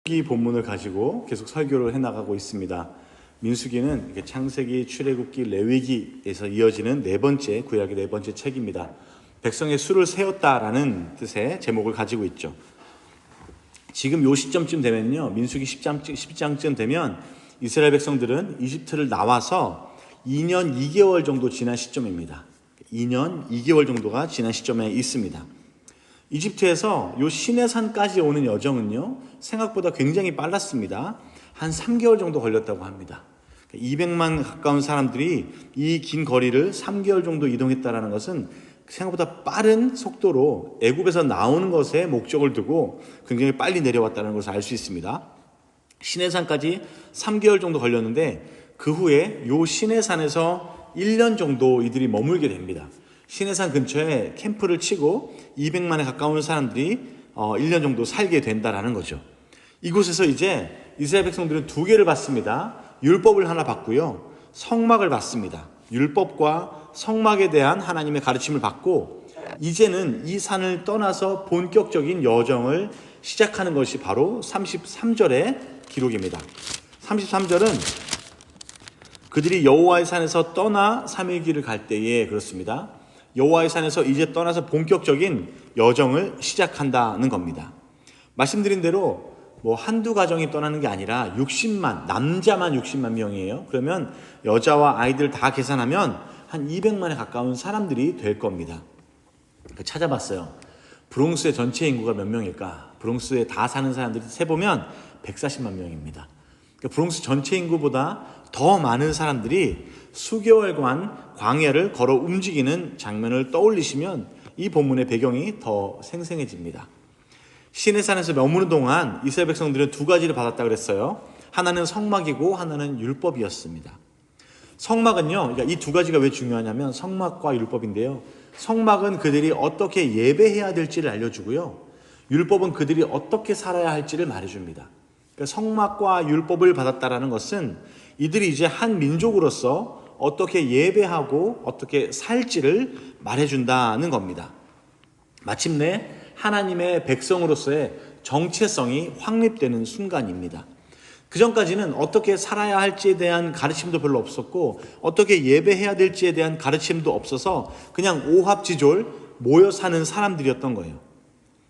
이 본문을 가지고 계속 설교를 해나가고 있습니다. 민수기는 창세기, 출애굽기, 레위기에서 이어지는 네 번째 구약의 네 번째 책입니다. 백성의 수를 세웠다라는 뜻의 제목을 가지고 있죠. 지금 요 시점쯤 되면요, 민수기 10장쯤 되면 이스라엘 백성들은 이집트를 나와서 2년 2개월 정도 지난 시점입니다. 2년 2개월 정도가 지난 시점에 있습니다. 이집트에서 요 시내산까지 오는 여정은요, 생각보다 굉장히 빨랐습니다. 한 3개월 정도 걸렸다고 합니다. 200만 가까운 사람들이 이 긴 거리를 3개월 정도 이동했다는 것은 생각보다 빠른 속도로 애굽에서 나오는 것에 목적을 두고 굉장히 빨리 내려왔다는 것을 알 수 있습니다. 시내산까지 3개월 정도 걸렸는데 그 후에 요 시내산에서 1년 정도 이들이 머물게 됩니다. 시내산 근처에 캠프를 치고 200만에 가까운 사람들이 1년 정도 살게 된다라는 거죠. 이곳에서 이제 이스라엘 백성들은 두 개를 받습니다. 율법을 하나 받고요, 성막을 받습니다. 율법과 성막에 대한 하나님의 가르침을 받고 이제는 이 산을 떠나서 본격적인 여정을 시작하는 것이 바로 33절의 기록입니다. 33절은 그들이 여호와의 산에서 떠나 3일 길을 갈 때에 그렇습니다. 여호와의 산에서 이제 떠나서 본격적인 여정을 시작한다는 겁니다. 말씀드린 대로 한두 가정이 떠나는 게 아니라 60만, 남자만 60만 명이에요. 그러면 여자와 아이들 다 계산하면 한 200만에 가까운 사람들이 될 겁니다. 찾아봤어요. 브롱스의 전체 인구가 몇 명일까? 브롱스에 다 사는 사람들이 세보면 140만 명입니다. 브롱스 전체 인구보다 더 많은 사람들이 수개월간 광야를 걸어 움직이는 장면을 떠올리시면 이 본문의 배경이 더 생생해집니다. 시내산에서 머무는 동안 이스라엘 백성들은 두 가지를 받았다고 그랬어요. 하나는 성막이고 하나는 율법이었습니다. 성막은요, 그러니까 이 두 가지가 왜 중요하냐면 성막과 율법인데요. 성막은 그들이 어떻게 예배해야 될지를 알려주고요, 율법은 그들이 어떻게 살아야 할지를 말해줍니다. 그러니까 성막과 율법을 받았다라는 것은 이들이 이제 한 민족으로서 어떻게 예배하고 어떻게 살지를 말해준다는 겁니다. 마침내 하나님의 백성으로서의 정체성이 확립되는 순간입니다. 그 전까지는 어떻게 살아야 할지에 대한 가르침도 별로 없었고 어떻게 예배해야 될지에 대한 가르침도 없어서 그냥 오합지졸 모여 사는 사람들이었던 거예요.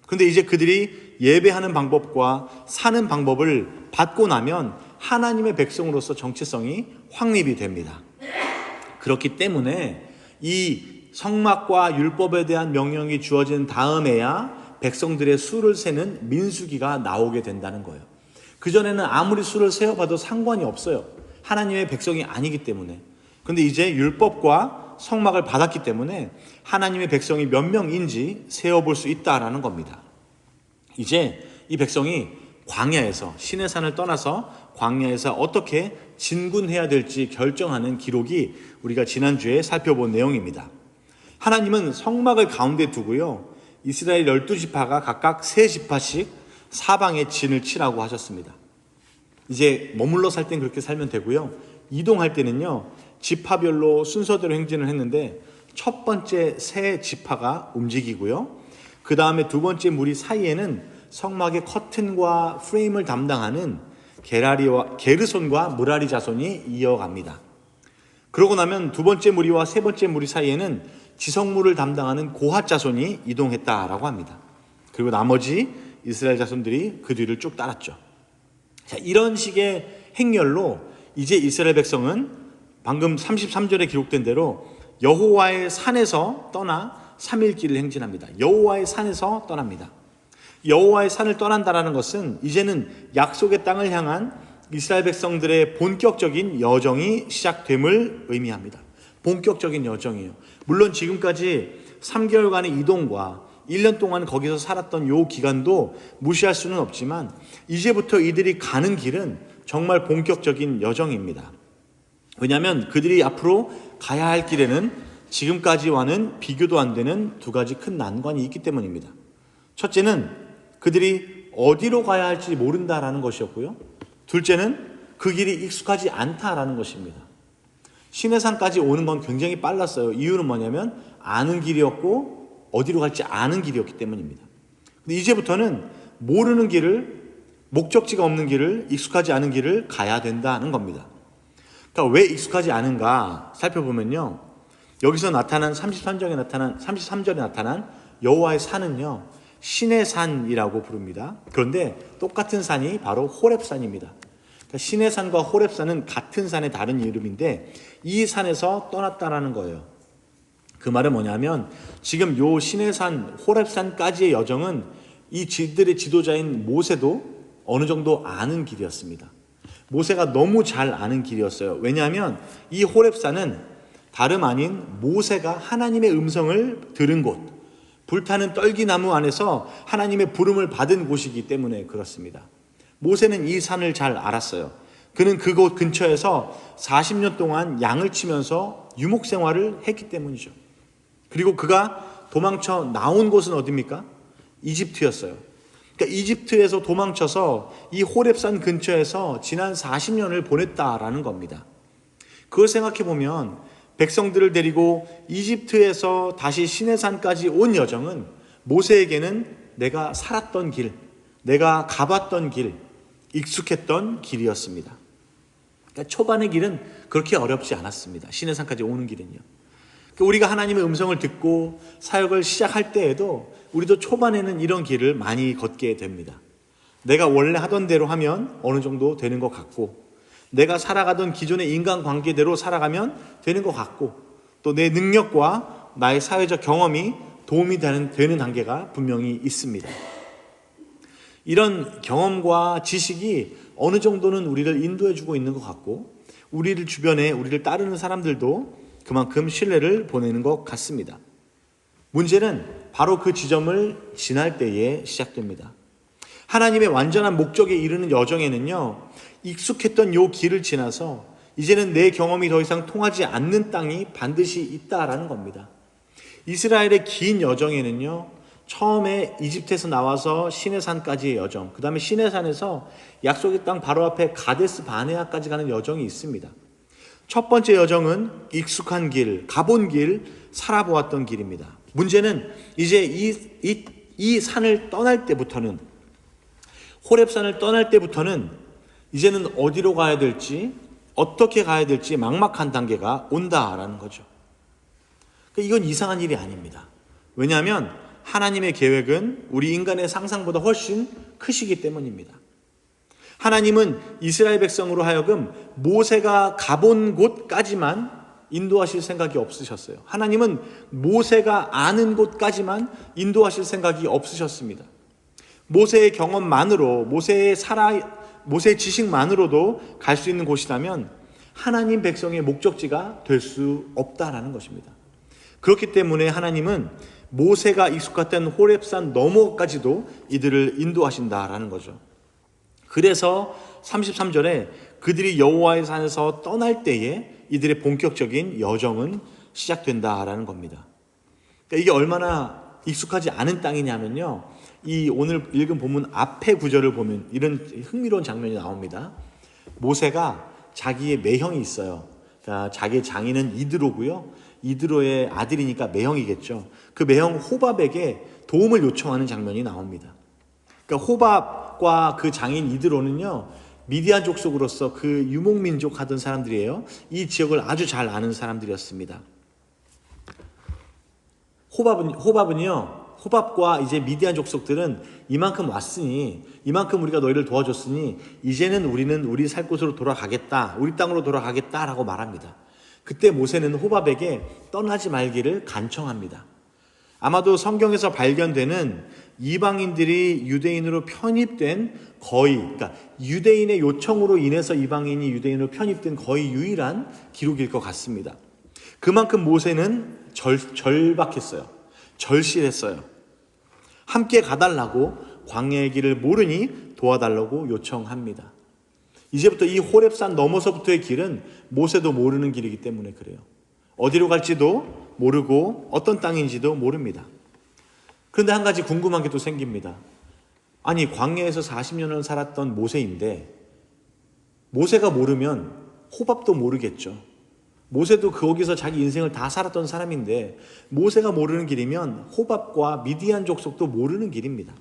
그런데 이제 그들이 예배하는 방법과 사는 방법을 받고 나면 하나님의 백성으로서 정체성이 확립이 됩니다. 그렇기 때문에 이 성막과 율법에 대한 명령이 주어진 다음에야 백성들의 수를 세는 민수기가 나오게 된다는 거예요. 그전에는 아무리 수를 세어봐도 상관이 없어요. 하나님의 백성이 아니기 때문에. 그런데 이제 율법과 성막을 받았기 때문에 하나님의 백성이 몇 명인지 세어볼 수 있다라는 겁니다. 이제 이 백성이 광야에서, 시내산을 떠나서 광야에서 어떻게 진군해야 될지 결정하는 기록이 우리가 지난주에 살펴본 내용입니다. 하나님은 성막을 가운데 두고요, 이스라엘 12지파가 각각 3지파씩 사방에 진을 치라고 하셨습니다. 이제 머물러 살 땐 그렇게 살면 되고요, 이동할 때는요 지파별로 순서대로 행진을 했는데 첫 번째 세 지파가 움직이고요, 그 다음에 두 번째 무리 사이에는 성막의 커튼과 프레임을 담당하는 게르손과 무라리 자손이 이어갑니다. 그러고 나면 두 번째 무리와 세 번째 무리 사이에는 지성물을 담당하는 고핫 자손이 이동했다라고 합니다. 그리고 나머지 이스라엘 자손들이 그 뒤를 쭉 따랐죠. 자, 이런 식의 행렬로 이제 이스라엘 백성은 방금 33절에 기록된 대로 여호와의 산에서 떠나 3일 길을 행진합니다. 여호와의 산에서 떠납니다. 여호와의 산을 떠난다라는 것은 이제는 약속의 땅을 향한 이스라엘 백성들의 본격적인 여정이 시작됨을 의미합니다. 본격적인 여정이에요. 물론 지금까지 3개월간의 이동과 1년 동안 거기서 살았던 요 기간도 무시할 수는 없지만 이제부터 이들이 가는 길은 정말 본격적인 여정입니다. 왜냐하면 그들이 앞으로 가야 할 길에는 지금까지와는 비교도 안 되는 두 가지 큰 난관이 있기 때문입니다. 첫째는 그들이 어디로 가야 할지 모른다라는 것이었고요, 둘째는 그 길이 익숙하지 않다라는 것입니다. 시내산까지 오는 건 굉장히 빨랐어요. 이유는 뭐냐면 아는 길이었고 어디로 갈지 아는 길이었기 때문입니다. 근데 이제부터는 모르는 길을 목적지가 없는 길을, 익숙하지 않은 길을 가야 된다는 겁니다. 그러니까 왜 익숙하지 않은가 살펴보면요, 여기서 나타난 33절에 나타난 여호와의 산은요, 신의 산이라고 부릅니다. 그런데 똑같은 산이 바로 호렙산입니다. 그러니까 신의 산과 호렙산은 같은 산의 다른 이름인데 이 산에서 떠났다라는 거예요. 그 말은 뭐냐면 지금 요 신의 산 호렙산까지의 여정은 이 지들의 지도자인 모세도 어느 정도 아는 길이었습니다. 모세가 너무 잘 아는 길이었어요. 왜냐하면 이 호렙산은 다름 아닌 모세가 하나님의 음성을 들은 곳, 불타는 떨기나무 안에서 하나님의 부름을 받은 곳이기 때문에 그렇습니다. 모세는 이 산을 잘 알았어요. 그는 그곳 근처에서 40년 동안 양을 치면서 유목 생활을 했기 때문이죠. 그리고 그가 도망쳐 나온 곳은 어디입니까? 이집트였어요. 그러니까 이집트에서 도망쳐서 이 호렙산 근처에서 지난 40년을 보냈다라는 겁니다. 그걸 생각해 보면 백성들을 데리고 이집트에서 다시 시내산까지 온 여정은 모세에게는 내가 살았던 길, 내가 가봤던 길, 익숙했던 길이었습니다. 그러니까 초반의 길은 그렇게 어렵지 않았습니다. 시내산까지 오는 길은요. 우리가 하나님의 음성을 듣고 사역을 시작할 때에도 우리도 초반에는 이런 길을 많이 걷게 됩니다. 내가 원래 하던 대로 하면 어느 정도 되는 것 같고, 내가 살아가던 기존의 인간관계대로 살아가면 되는 것 같고, 또 내 능력과 나의 사회적 경험이 도움이 되는 단계가 분명히 있습니다. 이런 경험과 지식이 어느 정도는 우리를 인도해주고 있는 것 같고, 우리를 주변에 우리를 따르는 사람들도 그만큼 신뢰를 보내는 것 같습니다. 문제는 바로 그 지점을 지날 때에 시작됩니다. 하나님의 완전한 목적에 이르는 여정에는요, 익숙했던 요 길을 지나서 이제는 내 경험이 더 이상 통하지 않는 땅이 반드시 있다라는 겁니다. 이스라엘의 긴 여정에는요, 처음에 이집트에서 나와서 시내산까지의 여정, 그 다음에 시내산에서 약속의 땅 바로 앞에 가데스 바네아까지 가는 여정이 있습니다. 첫 번째 여정은 익숙한 길, 가본 길, 살아보았던 길입니다. 문제는 이제 이 산을 떠날 때부터는, 호렙산을 떠날 때부터는 이제는 어디로 가야 될지, 어떻게 가야 될지 막막한 단계가 온다라는 거죠. 이건 이상한 일이 아닙니다. 왜냐하면 하나님의 계획은 우리 인간의 상상보다 훨씬 크시기 때문입니다. 하나님은 이스라엘 백성으로 하여금 모세가 가본 곳까지만 인도하실 생각이 없으셨어요. 하나님은 모세가 아는 곳까지만 인도하실 생각이 없으셨습니다. 모세의 경험만으로, 모세의 지식만으로도 갈 수 있는 곳이라면 하나님 백성의 목적지가 될 수 없다라는 것입니다. 그렇기 때문에 하나님은 모세가 익숙했던 호렙산 너머까지도 이들을 인도하신다라는 거죠. 그래서 33절에 그들이 여호와의 산에서 떠날 때에 이들의 본격적인 여정은 시작된다라는 겁니다. 그러니까 이게 얼마나 익숙하지 않은 땅이냐면요, 이 오늘 읽은 본문 앞의 구절을 보면 이런 흥미로운 장면이 나옵니다. 모세가 자기의 매형이 있어요. 그러니까 자기의 장인은 이드로고요. 이드로의 아들이니까 매형이겠죠. 그 매형 호밥에게 도움을 요청하는 장면이 나옵니다. 그러니까 호밥과 그 장인 이드로는요, 미디안 족속으로서 그 유목민족 하던 사람들이에요. 이 지역을 아주 잘 아는 사람들이었습니다. 호밥과 이제 미디안 족속들은 이만큼 왔으니, 이만큼 우리가 너희를 도와줬으니 이제는 우리는 우리 살 곳으로 돌아가겠다, 우리 땅으로 돌아가겠다라고 말합니다. 그때 모세는 호밥에게 떠나지 말기를 간청합니다. 아마도 성경에서 발견되는 이방인들이 유대인으로 편입된 그러니까 유대인의 요청으로 인해서 이방인이 유대인으로 편입된 거의 유일한 기록일 것 같습니다. 그만큼 모세는 절박했어요. 절실했어요. 함께 가달라고, 광야의 길을 모르니 도와달라고 요청합니다. 이제부터 이 호렙산 넘어서부터의 길은 모세도 모르는 길이기 때문에 그래요. 어디로 갈지도 모르고 어떤 땅인지도 모릅니다. 그런데 한 가지 궁금한 게 또 생깁니다. 아니, 광야에서 40년을 살았던 모세인데 모세가 모르면 호밥도 모르겠죠. 모세도 거기서 자기 인생을 다 살았던 사람인데 모세가 모르는 길이면 호밥과 미디안 족속도 모르는 길입니다.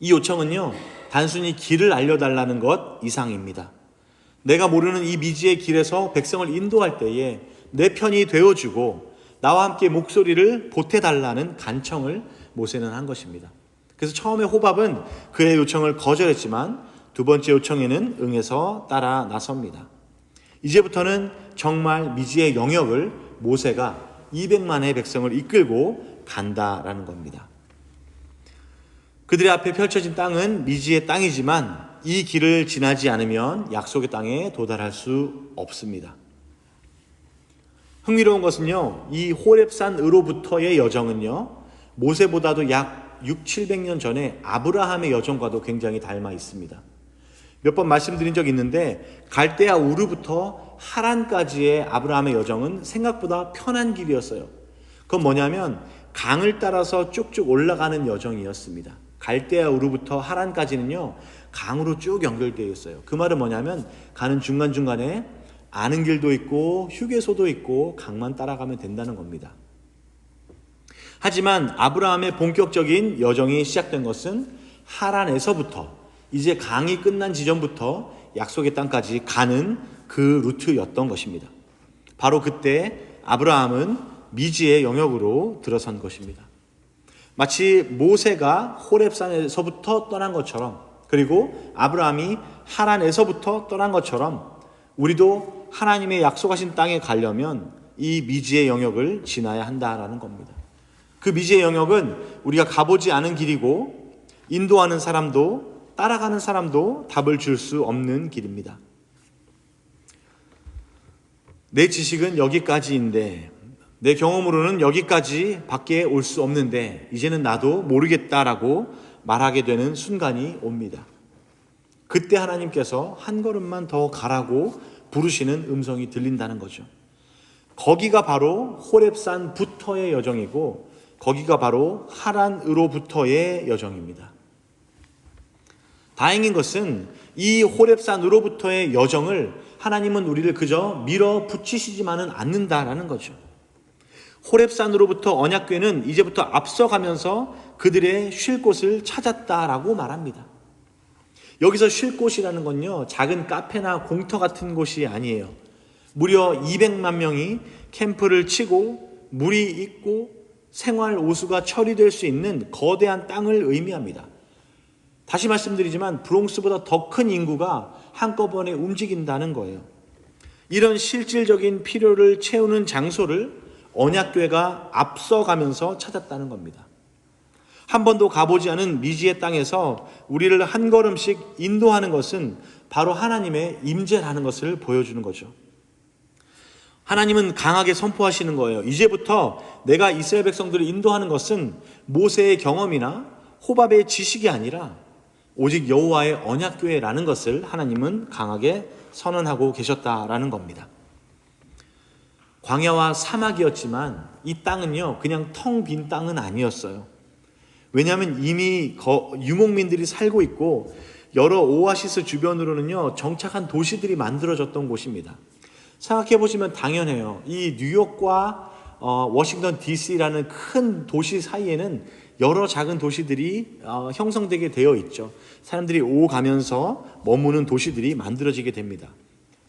이 요청은요, 단순히 길을 알려달라는 것 이상입니다. 내가 모르는 이 미지의 길에서 백성을 인도할 때에 내 편이 되어주고 나와 함께 목소리를 보태달라는 간청을 모세는 한 것입니다. 그래서 처음에 호밥은 그의 요청을 거절했지만 두 번째 요청에는 응해서 따라 나섭니다. 이제부터는 정말 미지의 영역을 모세가 200만의 백성을 이끌고 간다라는 겁니다. 그들의 앞에 펼쳐진 땅은 미지의 땅이지만 이 길을 지나지 않으면 약속의 땅에 도달할 수 없습니다. 흥미로운 것은요, 이 호렙산으로부터의 여정은요, 모세보다도 약 600~700년 전에 아브라함의 여정과도 굉장히 닮아 있습니다. 몇 번 말씀드린 적이 있는데 갈대아 우르부터 하란까지의 아브라함의 여정은 생각보다 편한 길이었어요. 그건 뭐냐면 강을 따라서 쭉쭉 올라가는 여정이었습니다. 갈대아 우르부터 하란까지는요, 강으로 쭉 연결되어 있어요. 그 말은 뭐냐면 가는 중간중간에 아는 길도 있고 휴게소도 있고 강만 따라가면 된다는 겁니다. 하지만 아브라함의 본격적인 여정이 시작된 것은 하란에서부터, 이제 강이 끝난 지점부터 약속의 땅까지 가는 그 루트였던 것입니다. 바로 그때 아브라함은 미지의 영역으로 들어선 것입니다. 마치 모세가 호렙산에서부터 떠난 것처럼, 그리고 아브라함이 하란에서부터 떠난 것처럼 우리도 하나님의 약속하신 땅에 가려면 이 미지의 영역을 지나야 한다라는 겁니다. 그 미지의 영역은 우리가 가보지 않은 길이고 인도하는 사람도 따라가는 사람도 답을 줄 수 없는 길입니다. 내 지식은 여기까지인데, 내 경험으로는 여기까지 밖에 올 수 없는데 이제는 나도 모르겠다라고 말하게 되는 순간이 옵니다. 그때 하나님께서 한 걸음만 더 가라고 부르시는 음성이 들린다는 거죠. 거기가 바로 호렙산부터의 여정이고 거기가 바로 하란으로부터의 여정입니다. 다행인 것은 이 호렙산으로부터의 여정을 하나님은 우리를 그저 밀어붙이시지만은 않는다라는 거죠. 호렙산으로부터 언약궤는 이제부터 앞서가면서 그들의 쉴 곳을 찾았다라고 말합니다. 여기서 쉴 곳이라는 건요, 작은 카페나 공터 같은 곳이 아니에요. 무려 200만 명이 캠프를 치고 물이 있고 생활 오수가 처리될 수 있는 거대한 땅을 의미합니다. 다시 말씀드리지만 브롱스보다 더 큰 인구가 한꺼번에 움직인다는 거예요. 이런 실질적인 필요를 채우는 장소를 언약궤가 앞서가면서 찾았다는 겁니다. 한 번도 가보지 않은 미지의 땅에서 우리를 한 걸음씩 인도하는 것은 바로 하나님의 임재라는 것을 보여주는 거죠. 하나님은 강하게 선포하시는 거예요. 이제부터 내가 이스라엘 백성들을 인도하는 것은 모세의 경험이나 호밥의 지식이 아니라 오직 여호와의 언약궤라는 것을 하나님은 강하게 선언하고 계셨다라는 겁니다. 광야와 사막이었지만 이 땅은요, 그냥 텅 빈 땅은 아니었어요. 왜냐하면 이미 유목민들이 살고 있고 여러 오아시스 주변으로는요, 정착한 도시들이 만들어졌던 곳입니다. 생각해 보시면 당연해요. 이 뉴욕과 워싱턴 DC라는 큰 도시 사이에는 여러 작은 도시들이 형성되게 되어 있죠. 사람들이 오가면서 머무는 도시들이 만들어지게 됩니다.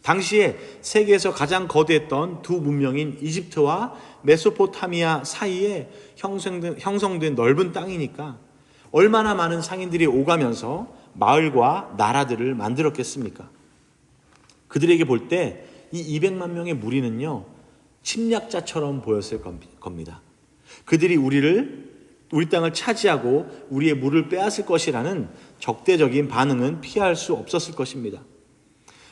당시에 세계에서 가장 거대했던 두 문명인 이집트와 메소포타미아 사이에 형성된 넓은 땅이니까 얼마나 많은 상인들이 오가면서 마을과 나라들을 만들었겠습니까? 그들에게 볼 때 이 200만 명의 무리는요, 침략자처럼 보였을 겁니다. 그들이 우리 땅을 차지하고 우리의 물을 빼앗을 것이라는 적대적인 반응은 피할 수 없었을 것입니다.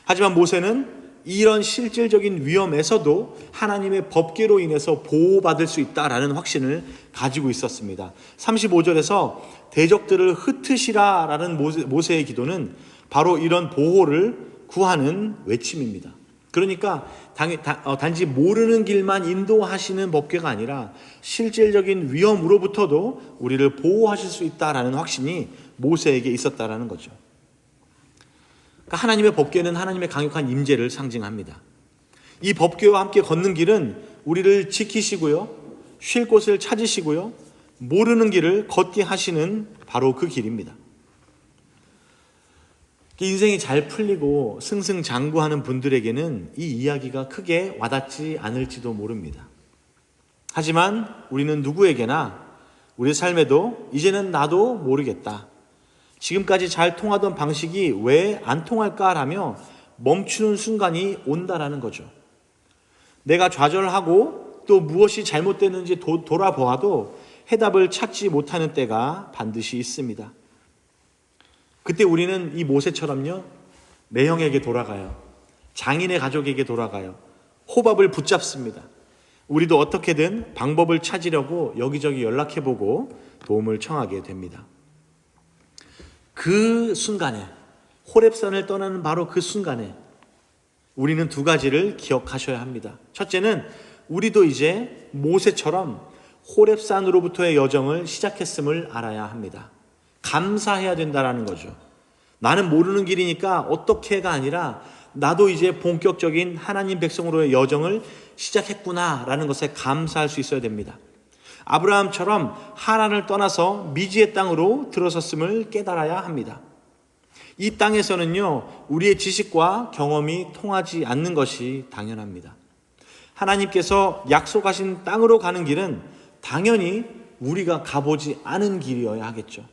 하지만 모세는 이런 실질적인 위험에서도 하나님의 법궤로 인해서 보호받을 수 있다라는 확신을 가지고 있었습니다. 35절에서 대적들을 흩으시라라는 모세의 기도는 바로 이런 보호를 구하는 외침입니다. 그러니까 단지 모르는 길만 인도하시는 법궤가 아니라 실질적인 위험으로부터도 우리를 보호하실 수 있다라는 확신이 모세에게 있었다라는 거죠. 그러니까 하나님의 법궤는 하나님의 강력한 임재를 상징합니다. 이 법궤와 함께 걷는 길은 우리를 지키시고요, 쉴 곳을 찾으시고요, 모르는 길을 걷게 하시는 바로 그 길입니다. 인생이 잘 풀리고 승승장구하는 분들에게는 이 이야기가 크게 와닿지 않을지도 모릅니다. 하지만 우리는 누구에게나 우리 삶에도 이제는 나도 모르겠다, 지금까지 잘 통하던 방식이 왜 안 통할까라며 멈추는 순간이 온다라는 거죠. 내가 좌절하고 또 무엇이 잘못됐는지 돌아보아도 해답을 찾지 못하는 때가 반드시 있습니다. 그때 우리는 이 모세처럼요, 매형에게 돌아가요. 장인의 가족에게 돌아가요. 호밥을 붙잡습니다. 우리도 어떻게든 방법을 찾으려고 여기저기 연락해보고 도움을 청하게 됩니다. 그 순간에, 호렙산을 떠나는 바로 그 순간에 우리는 두 가지를 기억하셔야 합니다. 첫째는 우리도 이제 모세처럼 호렙산으로부터의 여정을 시작했음을 알아야 합니다. 감사해야 된다라는 거죠. 나는 모르는 길이니까 어떻게가 아니라 나도 이제 본격적인 하나님 백성으로의 여정을 시작했구나라는 것에 감사할 수 있어야 됩니다. 아브라함처럼 하란을 떠나서 미지의 땅으로 들어섰음을 깨달아야 합니다. 이 땅에서는요, 우리의 지식과 경험이 통하지 않는 것이 당연합니다. 하나님께서 약속하신 땅으로 가는 길은 당연히 우리가 가보지 않은 길이어야 하겠죠.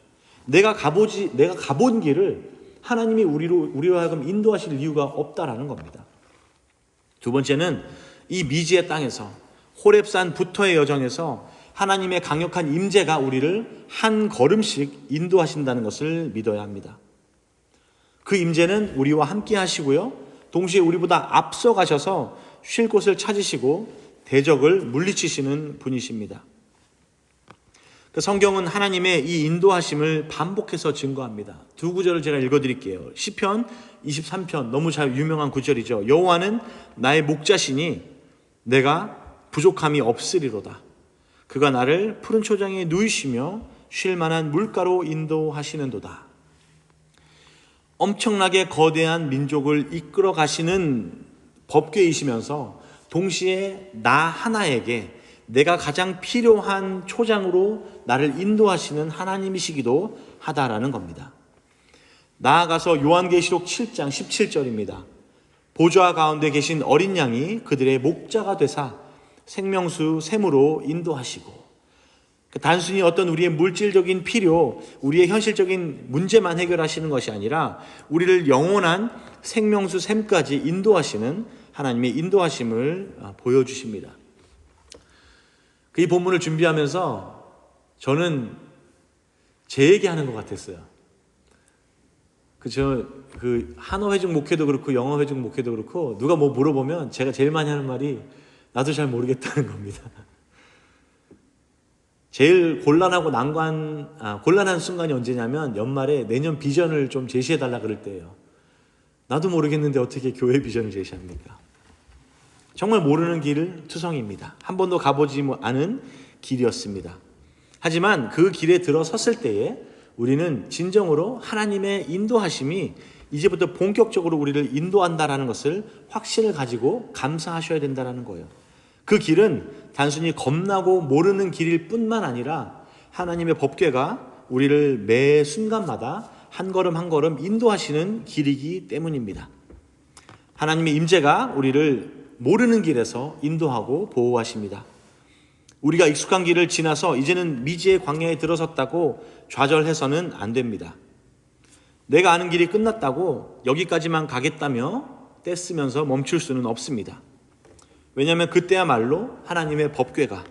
내가 가본 길을 하나님이 우리로 하여금 인도하실 이유가 없다라는 겁니다. 두 번째는 이 미지의 땅에서, 호렙산부터의 여정에서 하나님의 강력한 임재가 우리를 한 걸음씩 인도하신다는 것을 믿어야 합니다. 그 임재는 우리와 함께 하시고요, 동시에 우리보다 앞서 가셔서 쉴 곳을 찾으시고 대적을 물리치시는 분이십니다. 그 성경은 하나님의 이 인도하심을 반복해서 증거합니다. 두 구절을 제가 읽어드릴게요. 시편 23편, 너무 잘 유명한 구절이죠. 여호와는 나의 목자시니 내가 부족함이 없으리로다. 그가 나를 푸른 초장에 누이시며 쉴 만한 물가로 인도하시는도다. 엄청나게 거대한 민족을 이끌어 가시는 법궤이시면서 동시에 나 하나에게 내가 가장 필요한 초장으로 나를 인도하시는 하나님이시기도 하다라는 겁니다. 나아가서 요한계시록 7장 17절입니다. 보좌 가운데 계신 어린 양이 그들의 목자가 되사 생명수 샘으로 인도하시고, 단순히 어떤 우리의 물질적인 필요, 우리의 현실적인 문제만 해결하시는 것이 아니라 우리를 영원한 생명수 샘까지 인도하시는 하나님의 인도하심을 보여주십니다. 이 본문을 준비하면서 저는 제 얘기하는 것 같았어요. 그 한어 회중 목회도 그렇고 영어 회중 목회도 그렇고 누가 뭐 물어보면 제가 제일 많이 하는 말이 나도 잘 모르겠다는 겁니다. 제일 곤란한 순간이 언제냐면 연말에 내년 비전을 좀 제시해달라 그럴 때예요. 나도 모르겠는데 어떻게 교회 비전을 제시합니까? 정말 모르는 길 투성입니다. 한 번도 가보지 않은 길이었습니다. 하지만 그 길에 들어섰을 때에 우리는 진정으로 하나님의 인도하심이 이제부터 본격적으로 우리를 인도한다라는 것을 확신을 가지고 감사하셔야 된다는 거예요. 그 길은 단순히 겁나고 모르는 길일 뿐만 아니라 하나님의 법궤가 우리를 매 순간마다 한 걸음 한 걸음 인도하시는 길이기 때문입니다. 하나님의 임재가 우리를 모르는 길에서 인도하고 보호하십니다. 우리가 익숙한 길을 지나서 이제는 미지의 광야에 들어섰다고 좌절해서는 안 됩니다. 내가 아는 길이 끝났다고 여기까지만 가겠다며 떼쓰면서 멈출 수는 없습니다. 왜냐하면 그때야말로 하나님의 법궤가,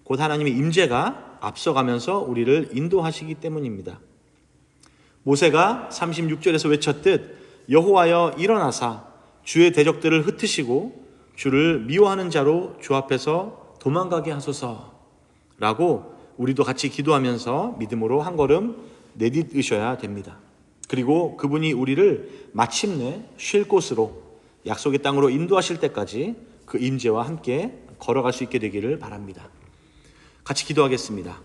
곧 하나님의 임재가 앞서가면서 우리를 인도하시기 때문입니다. 모세가 36절에서 외쳤듯 여호와여 일어나사 주의 대적들을 흩으시고 주를 미워하는 자로 주 앞에서 도망가게 하소서라고 우리도 같이 기도하면서 믿음으로 한 걸음 내딛으셔야 됩니다. 그리고 그분이 우리를 마침내 쉴 곳으로, 약속의 땅으로 인도하실 때까지 그 임재와 함께 걸어갈 수 있게 되기를 바랍니다. 같이 기도하겠습니다.